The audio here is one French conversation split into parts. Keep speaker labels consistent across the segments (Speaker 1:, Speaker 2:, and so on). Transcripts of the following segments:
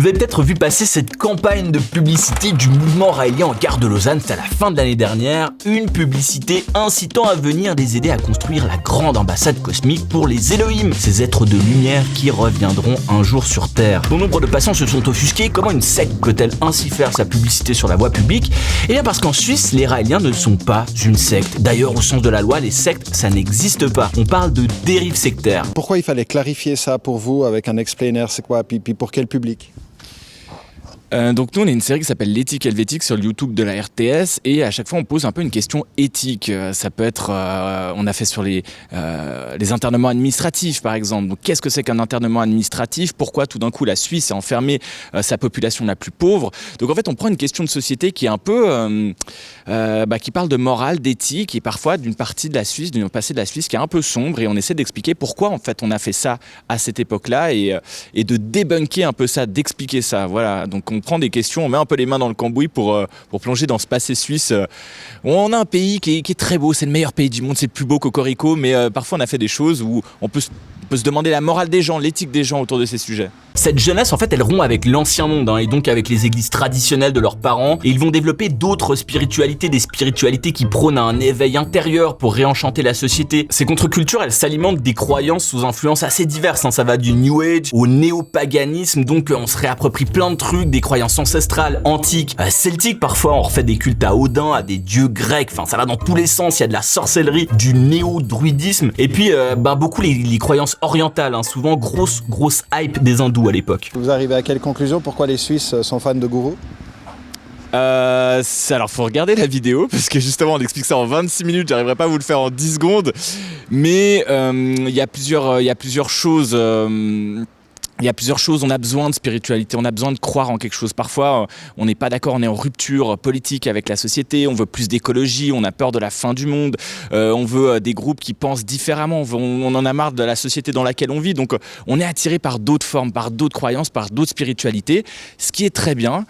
Speaker 1: avez peut-être vu passer cette campagne de publicité du mouvement raélien en gare de Lausanne, c'était à la fin de l'année dernière, une publicité incitant à venir les aider à construire la grande ambassade cosmique pour les Elohim, ces êtres de lumière qui reviendront un jour sur Terre. Bon nombre de passants se sont offusqués, comment une secte peut-elle ainsi faire sa publicité sur la voie publique? Eh bien parce qu'en Suisse, les raéliens ne sont pas une secte. D'ailleurs, au sens de la loi, les sectes, ça n'existe pas. On parle de dérive sectaire.
Speaker 2: Pourquoi il fallait clarifier ça pour vous avec un explainer? C'est quoi? Puis pour quel public?
Speaker 3: Donc nous on est une série qui s'appelle L'éthique helvétique sur le YouTube de la RTS et à chaque fois on pose un peu une question éthique. Ça peut être, on a fait sur les internements administratifs par exemple. Donc qu'est-ce que c'est qu'un internement administratif? Pourquoi tout d'un coup la Suisse a enfermé sa population la plus pauvre? Donc en fait on prend une question de société qui est un peu, qui parle de morale, d'éthique et parfois d'une partie de la Suisse, d'un passé de la Suisse qui est un peu sombre et on essaie d'expliquer pourquoi en fait on a fait ça à cette époque-là et de débunker un peu ça, d'expliquer ça. Voilà, donc on prend des questions, on met un peu les mains dans le cambouis pour plonger dans ce passé suisse. On a un pays qui est très beau, c'est le meilleur pays du monde, c'est le plus beau cocorico, mais parfois on a fait des choses où on peut se demander la morale des gens, l'éthique des gens autour de ces sujets.
Speaker 1: Cette jeunesse, en fait, elle rompt avec l'ancien monde, et donc avec les églises traditionnelles de leurs parents, et ils vont développer d'autres spiritualités, des spiritualités qui prônent un éveil intérieur pour réenchanter la société. Ces contre-cultures, elles s'alimentent des croyances sous influences assez diverses, ça va du New Age au néo-paganisme, donc on se réapproprie plein de trucs, des croyances ancestrales, antiques, celtiques parfois, on refait des cultes à Odin, à des dieux grecs, ça va dans tous les sens, il y a de la sorcellerie, du néo-druidisme, et puis beaucoup les croyances orientales, souvent grosse hype des hindous à l'époque.
Speaker 2: Vous arrivez à quelle conclusion? Pourquoi les Suisses sont fans de gourous?
Speaker 3: Alors faut regarder la vidéo parce que justement on explique ça en 26 minutes, j'arriverai pas à vous le faire en 10 secondes, mais il y a plusieurs choses. Il y a plusieurs choses, on a besoin de spiritualité, on a besoin de croire en quelque chose. Parfois, on n'est pas d'accord, on est en rupture politique avec la société, on veut plus d'écologie, on a peur de la fin du monde, on veut des groupes qui pensent différemment, on en a marre de la société dans laquelle on vit. Donc on est attiré par d'autres formes, par d'autres croyances, par d'autres spiritualités, ce qui est très bien.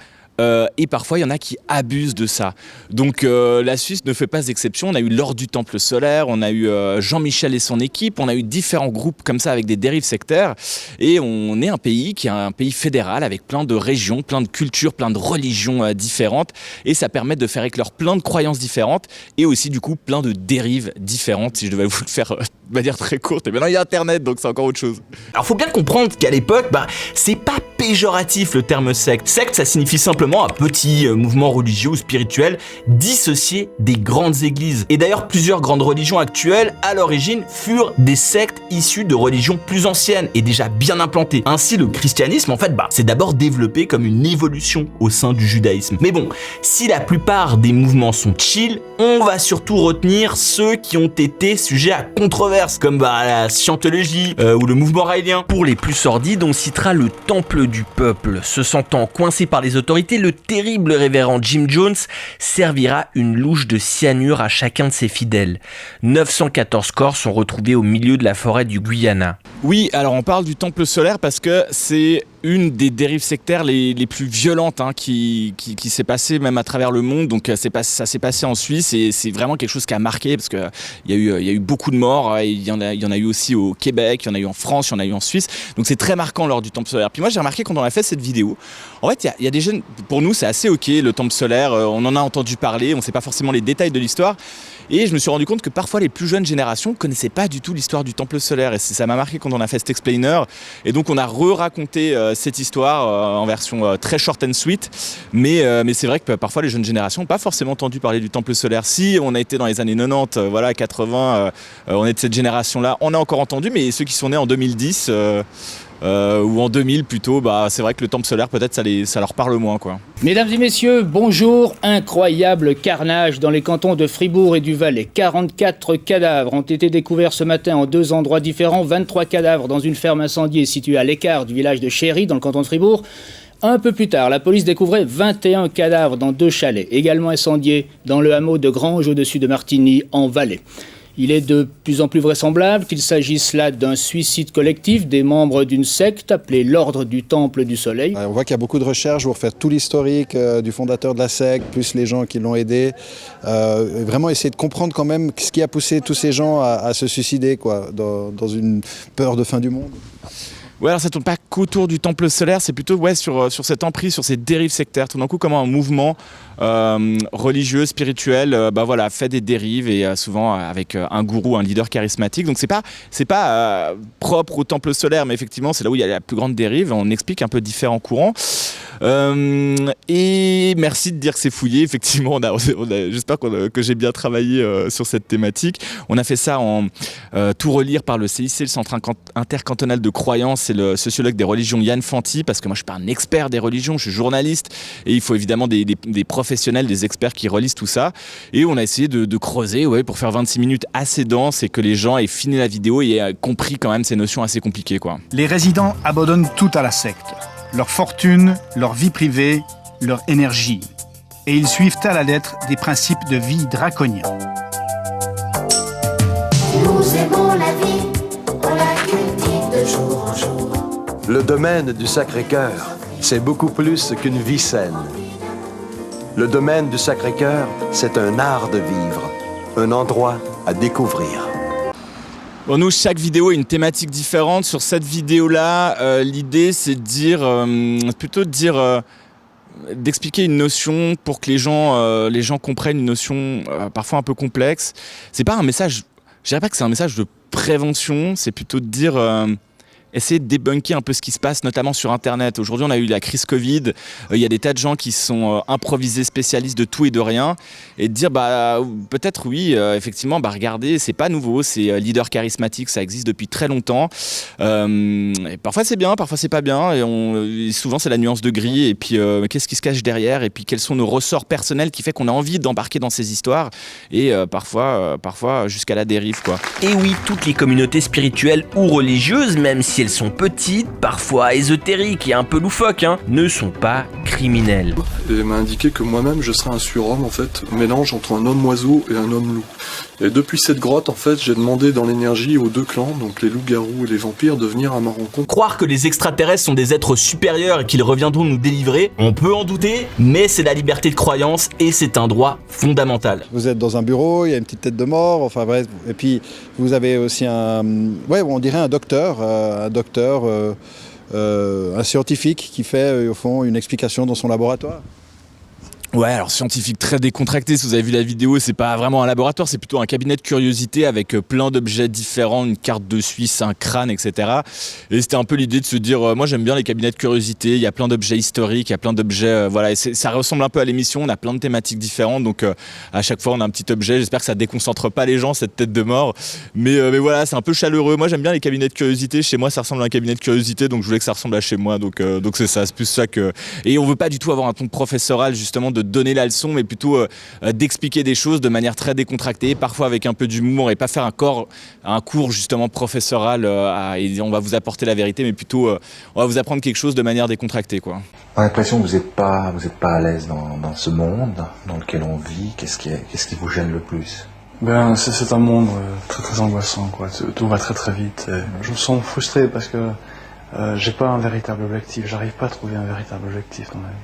Speaker 3: Et parfois il y en a qui abusent de ça. Donc la Suisse ne fait pas exception. On a eu l'Ordre du Temple solaire, on a eu Jean-Michel et son équipe, on a eu différents groupes comme ça avec des dérives sectaires. Et on est un pays qui est un pays fédéral avec plein de régions, plein de cultures, plein de religions différentes. Et ça permet de faire éclore plein de croyances différentes et aussi du coup plein de dérives différentes. Si je devais vous le faire de manière très courte. Et maintenant il y a Internet, donc c'est encore autre chose.
Speaker 1: Alors faut bien comprendre qu'à l'époque, c'est pas péjoratif le terme secte. Secte, ça signifie simplement un petit mouvement religieux ou spirituel dissocié des grandes églises. Et d'ailleurs, plusieurs grandes religions actuelles, à l'origine, furent des sectes issues de religions plus anciennes et déjà bien implantées. Ainsi, le christianisme, en fait, s'est d'abord développé comme une évolution au sein du judaïsme. Mais bon, si la plupart des mouvements sont chill, on va surtout retenir ceux qui ont été sujets à controverse, comme la scientologie ou le mouvement raélien. Pour les plus sordides, on citera le Temple du Peuple. Se sentant coincé par les autorités, le terrible révérend Jim Jones servira une louche de cyanure à chacun de ses fidèles. 914 corps sont retrouvés au milieu de la forêt du Guyana.
Speaker 3: Oui, alors on parle du Temple solaire parce que c'est une des dérives sectaires les plus violentes qui s'est passée même à travers le monde. Donc ça s'est passé en Suisse et c'est vraiment quelque chose qui a marqué parce qu'il y a eu beaucoup de morts. Il y en a eu aussi au Québec, il y en a eu en France, il y en a eu en Suisse. Donc c'est très marquant lors du Temple solaire. Puis moi j'ai remarqué quand on a fait cette vidéo, en fait il y a des jeunes, pour nous c'est assez ok le Temple solaire, on en a entendu parler, on ne sait pas forcément les détails de l'histoire. Et je me suis rendu compte que parfois les plus jeunes générations ne connaissaient pas du tout l'histoire du Temple solaire. Et ça m'a marqué quand on a fait cet explainer. Et donc on a re-raconté cette histoire en version très short and sweet. Mais c'est vrai que parfois les jeunes générations n'ont pas forcément entendu parler du Temple solaire. Si on a été dans les années 90, 80, on est de cette génération-là, on a encore entendu. Mais ceux qui sont nés en 2010... ou en 2000 plutôt, c'est vrai que le Temple solaire peut-être ça leur parle moins quoi.
Speaker 4: Mesdames et messieurs, bonjour. Incroyable carnage dans les cantons de Fribourg et du Valais. 44 cadavres ont été découverts ce matin en 2 endroits différents. 23 cadavres dans une ferme incendiée située à l'écart du village de Chéry dans le canton de Fribourg. Un peu plus tard, la police découvrait 21 cadavres dans 2 chalets, également incendiés dans le hameau de Grange au-dessus de Martigny en Valais. Il est de plus en plus vraisemblable qu'il s'agisse là d'un suicide collectif des membres d'une secte appelée l'Ordre du Temple du Soleil.
Speaker 2: On voit qu'il y a beaucoup de recherches, vous refaites tout l'historique du fondateur de la secte, plus les gens qui l'ont aidé. Vraiment essayer de comprendre quand même ce qui a poussé tous ces gens à se suicider dans une peur de fin du monde.
Speaker 3: Ouais, alors ça tourne pas qu'autour du temple solaire, c'est plutôt sur cette emprise, sur ces dérives sectaires. Tout d'un coup, comment un mouvement religieux, spirituel, fait des dérives et souvent avec un gourou, un leader charismatique. Donc c'est pas propre au temple solaire, mais effectivement c'est là où il y a la plus grande dérive. On explique un peu différents courants. Et merci de dire que c'est fouillé. Effectivement, j'espère que j'ai bien travaillé sur cette thématique. On a fait ça en tout relire par le CIC, le Centre intercantonal de croyances, et le sociologue des religions Yann Fanti, parce que moi je suis pas un expert des religions, je suis journaliste et il faut évidemment des professionnels, des experts qui relisent tout ça. Et on a essayé de creuser pour faire 26 minutes assez denses et que les gens aient fini la vidéo et aient compris quand même ces notions assez compliquées, quoi.
Speaker 5: Les résidents abandonnent tout à la secte. Leur fortune, leur vie privée, leur énergie. Et ils suivent à la lettre des principes de vie draconiens.
Speaker 6: Nous aimons la vie, on la cultive de jour en jour.
Speaker 7: Le domaine du Sacré-Cœur, c'est beaucoup plus qu'une vie saine. Le domaine du Sacré-Cœur, c'est un art de vivre, un endroit à découvrir.
Speaker 3: Bon, nous, chaque vidéo a une thématique différente. Sur cette vidéo-là, l'idée, c'est d'expliquer une notion pour que les gens comprennent une notion parfois un peu complexe. C'est pas un message, je dirais pas que c'est un message de prévention, c'est plutôt de dire... essayer de débunker un peu ce qui se passe, notamment sur Internet. Aujourd'hui, on a eu la crise Covid. Il y a des tas de gens qui sont improvisés spécialistes de tout et de rien. Et de dire, peut-être oui, effectivement, regardez, c'est pas nouveau, c'est leader charismatique, ça existe depuis très longtemps. Et parfois c'est bien, parfois c'est pas bien. Et souvent, c'est la nuance de gris. Et puis, qu'est-ce qui se cache derrière? Et puis, quels sont nos ressorts personnels qui fait qu'on a envie d'embarquer dans ces histoires? Et parfois jusqu'à la dérive, quoi.
Speaker 8: Et oui, toutes les communautés spirituelles ou religieuses, même si elles sont petites, parfois ésotériques et un peu loufoques, ne sont pas criminelles.
Speaker 9: Et m'a indiqué que moi-même je serais un surhomme, en fait, mélange entre un homme oiseau et un homme loup. Et depuis cette grotte, en fait, j'ai demandé dans l'énergie aux deux clans, donc les loups-garous et les vampires, de venir à ma rencontre.
Speaker 1: Croire que les extraterrestres sont des êtres supérieurs et qu'ils reviendront nous délivrer, on peut en douter, mais c'est la liberté de croyance et c'est un droit fondamental.
Speaker 2: Vous êtes dans un bureau, il y a une petite tête de mort, enfin bref, et puis vous avez aussi on dirait un docteur, un scientifique qui fait au fond une explication dans son laboratoire.
Speaker 3: Ouais, alors scientifique très décontracté, si vous avez vu la vidéo, c'est pas vraiment un laboratoire, c'est plutôt un cabinet de curiosité avec plein d'objets différents, une carte de Suisse, un crâne, etc. Et c'était un peu l'idée de se dire, moi j'aime bien les cabinets de curiosité, il y a plein d'objets historiques, il y a plein d'objets, et ça ressemble un peu à l'émission, on a plein de thématiques différentes, donc à chaque fois on a un petit objet, j'espère que ça déconcentre pas les gens, cette tête de mort, mais voilà, c'est un peu chaleureux. Moi j'aime bien les cabinets de curiosité, chez moi ça ressemble à un cabinet de curiosité, donc je voulais que ça ressemble à chez moi, donc c'est ça, c'est plus ça que... Et on veut pas du tout avoir un ton professoral, justement, de donner la leçon, mais plutôt d'expliquer des choses de manière très décontractée, parfois avec un peu d'humour, et pas faire un cours justement professoral et on va vous apporter la vérité, mais plutôt on va vous apprendre quelque chose de manière décontractée, quoi.
Speaker 10: On a l'impression que vous êtes pas à l'aise dans ce monde dans lequel on vit. Qu'est-ce qui vous gêne le plus?
Speaker 9: C'est un monde très très angoissant, quoi. Tout va très très vite. Et je me sens frustré parce que j'ai pas un véritable objectif. J'arrive pas à trouver un véritable objectif dans la vie.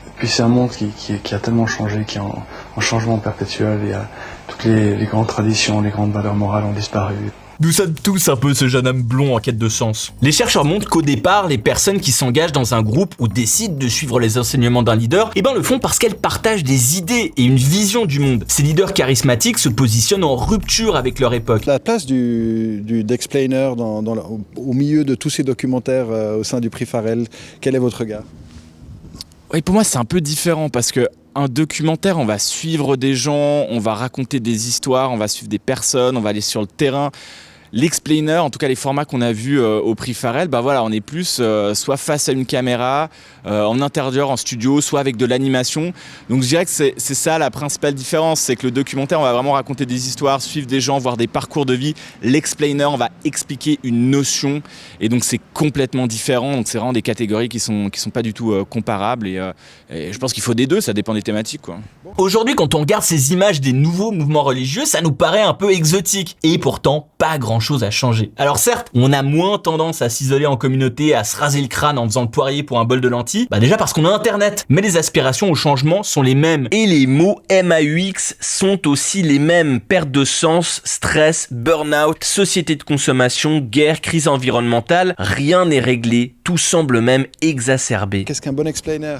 Speaker 9: Et puis c'est un monde qui a tellement changé, qui est en changement perpétuel. Il y a toutes les grandes traditions, les grandes valeurs morales ont disparu.
Speaker 1: Nous sommes tous un peu ce jeune homme blond en quête de sens. Les chercheurs montrent qu'au départ, les personnes qui s'engagent dans un groupe ou décident de suivre les enseignements d'un leader, le font parce qu'elles partagent des idées et une vision du monde. Ces leaders charismatiques se positionnent en rupture avec leur époque.
Speaker 2: La place d'explainer au milieu de tous ces documentaires au sein du prix Farrell, quel est votre regard?
Speaker 3: Oui, pour moi c'est un peu différent parce que un documentaire, on va suivre des gens, on va raconter des histoires, on va suivre des personnes, on va aller sur le terrain. L'explainer, en tout cas les formats qu'on a vus au prix Farrell, on est plus soit face à une caméra, en intérieur, en studio, soit avec de l'animation. Donc je dirais que c'est ça la principale différence, c'est que le documentaire, on va vraiment raconter des histoires, suivre des gens, voir des parcours de vie. L'explainer, on va expliquer une notion, et donc c'est complètement différent. Donc c'est vraiment des catégories qui sont pas du tout comparables, et je pense qu'il faut des deux, ça dépend des thématiques, quoi.
Speaker 1: Aujourd'hui, quand on regarde ces images des nouveaux mouvements religieux, ça nous paraît un peu exotique, et pourtant pas grand-chose chose à changer. Alors certes, on a moins tendance à s'isoler en communauté, à se raser le crâne en faisant le poirier pour un bol de lentilles, déjà parce qu'on a internet, mais les aspirations au changement sont les mêmes.
Speaker 8: Et les mots MAUX sont aussi les mêmes. Perte de sens, stress, burn-out, société de consommation, guerre, crise environnementale, rien n'est réglé, tout semble même exacerbé.
Speaker 2: Qu'est-ce qu'un bon explainer ?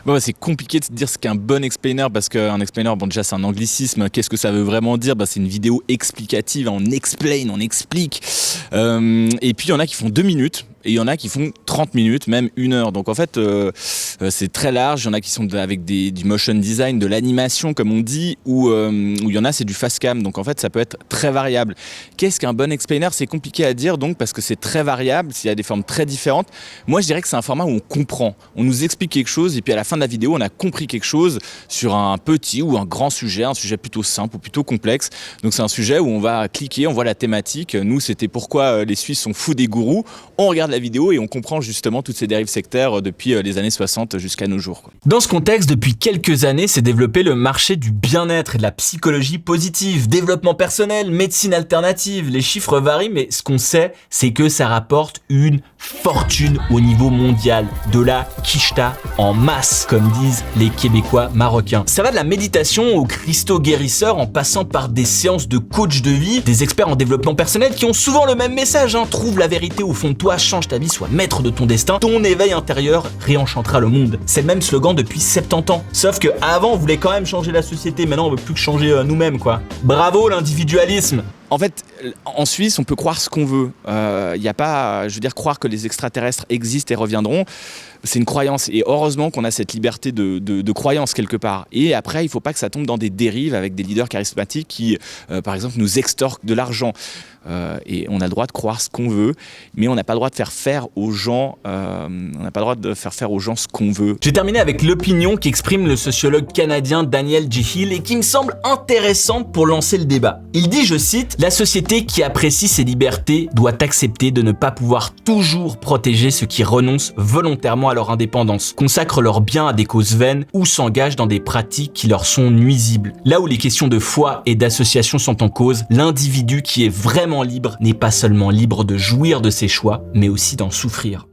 Speaker 3: Bon, c'est compliqué de se dire ce qu'est un bon explainer parce qu'un explainer, bon déjà c'est un anglicisme, qu'est-ce que ça veut vraiment dire ? C'est une vidéo explicative, on explain, on explique. Et puis il y en a qui font 2 minutes. Et il y en a qui font 30 minutes, même 1 heure. Donc en fait, c'est très large. Il y en a qui sont avec du motion design, de l'animation, comme on dit, ou il y en a, c'est du fast cam. Donc en fait, ça peut être très variable. Qu'est-ce qu'un bon explainer ? C'est compliqué à dire, donc, parce que c'est très variable, il y a des formes très différentes. Moi, je dirais que c'est un format où on comprend. On nous explique quelque chose, et puis à la fin de la vidéo, on a compris quelque chose sur un petit ou un grand sujet, un sujet plutôt simple ou plutôt complexe. Donc c'est un sujet où on va cliquer, on voit la thématique. Nous, c'était pourquoi les Suisses sont fous des gourous. On regarde la vidéo et on comprend justement toutes ces dérives sectaires depuis les années 60 jusqu'à nos jours.
Speaker 1: Dans ce contexte, depuis quelques années, s'est développé le marché du bien-être et de la psychologie positive, développement personnel, médecine alternative. Les chiffres varient, mais ce qu'on sait, c'est que ça rapporte une fortune au niveau mondial, de la quicheta en masse, comme disent les Québécois marocains. Ça va de la méditation aux cristaux guérisseurs en passant par des séances de coach de vie, des experts en développement personnel qui ont souvent le même message, trouve la vérité au fond de toi, change ta vie, sois maître de ton destin, ton éveil intérieur réenchantera le monde. C'est le même slogan depuis 70 ans. Sauf que avant on voulait quand même changer la société, maintenant on veut plus que changer nous-mêmes quoi. Bravo l'individualisme.
Speaker 3: En fait, en Suisse, on peut croire ce qu'on veut. Il n'y a pas, croire que les extraterrestres existent et reviendront. C'est une croyance. Et heureusement qu'on a cette liberté de croyance quelque part. Et après, il ne faut pas que ça tombe dans des dérives avec des leaders charismatiques qui, par exemple, nous extorquent de l'argent. Et on a le droit de croire ce qu'on veut, mais on n'a pas le droit de faire faire aux gens, ce qu'on veut.
Speaker 1: J'ai terminé avec l'opinion qu'exprime le sociologue canadien Daniel J. Hill et qui me semble intéressante pour lancer le débat. Il dit, je cite, « La société qui apprécie ses libertés doit accepter de ne pas pouvoir toujours protéger ceux qui renoncent volontairement à leur indépendance, consacrent leurs biens à des causes vaines ou s'engagent dans des pratiques qui leur sont nuisibles. Là où les questions de foi et d'association sont en cause, l'individu qui est vraiment libre n'est pas seulement libre de jouir de ses choix, mais aussi d'en souffrir. »